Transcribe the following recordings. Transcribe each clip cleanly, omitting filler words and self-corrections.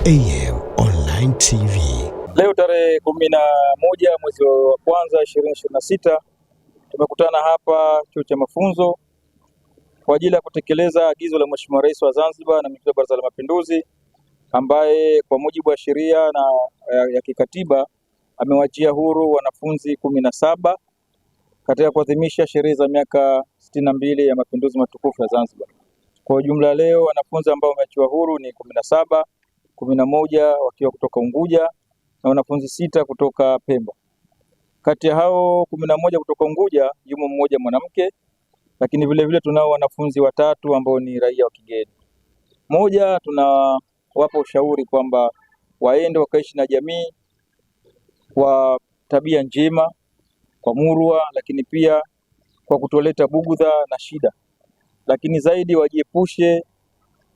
AM Online TV. Leo tarehe 11 mwezi wa kwanza 2026 tumekutana hapa chuo cha mafunzo kwa ajili ya kutekeleza agizo la Mheshimiwa Rais wa Zanzibar na Mwenyekiti wa Baraza la Mapinduzi, ambaye kwa mujibu wa sheria na ya kikatiba amewachia huru wanafunzi 17 katika kuadhimisha sherehe za miaka 62 ya mapinduzi matukufu ya Zanzibar. Kwa ujumla leo wanafunzi ambao wameachiwa huru ni 17, 11 wakiwa kutoka Unguja na wanafunzi 6 kutoka Pemba. Kati ya hao 11 kutoka Unguja yumo mmoja mwanamke, lakini vile tunao wanafunzi 3 ambao ni raia wa kigeni. Moja, tunawapa ushauri kwamba waende wakaishi na jamii kwa tabia njema, kwa murwa, lakini pia kwa kutoleta bugudha na shida, lakini zaidi wajiepushe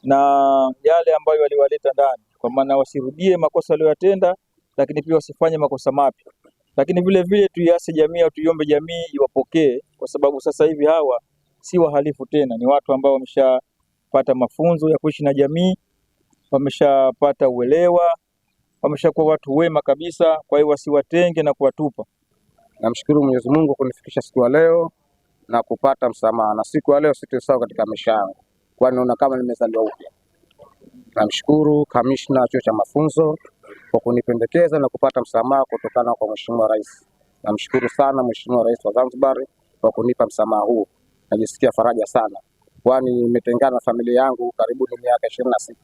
na yale ambayo waliwaleta ndani, kwa maana wasirudie makosa waliyotenda, lakini pia wasifanye makosa mapya. Lakini vile tuiase jamii au tuiombe jamii iwapokee, kwa sababu sasa hivi hawa si wahalifu tena, ni watu ambao wameshapata mafunzo ya kuishi na jamii, wameshapata uelewa, wameshakuwa watu wema kabisa. Kwa hiyo wasiwatenge na kuwatupa. Namshukuru Mwenyezi Mungu kunifikisha siku ya leo na kupata msamaha, na siku ya leo sitasahau katika maisha yangu, kwani naona kama nimezaliwa upya. Namshukuru kamishna chuo cha mafunzo kwa kunipendekeza na kupata msamaha kutokana kwa Mheshimiwa Rais. Namshukuru sana Mheshimiwa Rais wa Zanzibar kwa kunipa msamaha huu. Najisikia faraja sana, kwani nimetengana na familia yangu karibu miaka 26.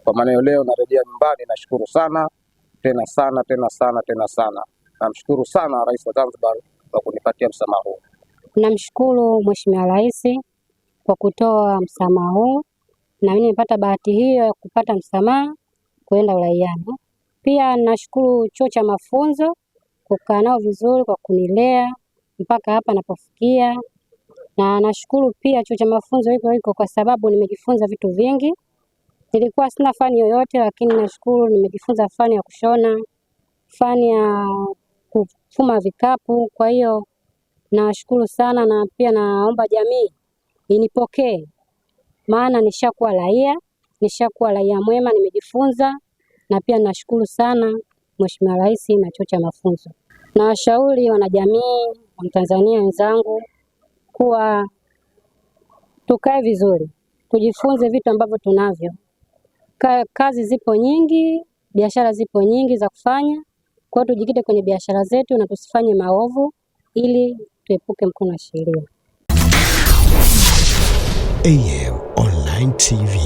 Kwa maana leo narejea nyumbani, nashukuru sana tena sana tena sana tena sana. Namshukuru sana Rais wa Zanzibar kwa kunipatia msamaha huu. Namshukuru Mheshimiwa Rais kwa kutoa msamaha huu, na mimi nimepata bahati hiyo ya kupata msamaha kwenda uraiani. Pia nashukuru chuo cha mafunzo kukaa nao vizuri kwa kunilea mpaka hapa napofikia, na nashukuru pia chuo cha mafunzo iko kwa sababu nimejifunza vitu vingi. Nilikuwa sina fani yoyote, lakini nashukuru nimejifunza fani ya kushona, fani ya kufuma vikapu. Kwa hiyo nashukuru sana, na pia naomba jamii inipokee, maana nishakuwa raia mwema, nimejifunza. Na pia nashukuru sana Mheshimiwa Rais na chuo cha mafunzo. Na washauri wanajamii wa Tanzania wenzangu kuwa tukae vizuri, tujifunze vitu ambavyo tunavyo. Kazi zipo nyingi, biashara zipo nyingi za kufanya, kwa hiyo tujikite kwenye biashara zetu na tusifanye maovu ili tuepuke mkono wa sheria. AM Online TV.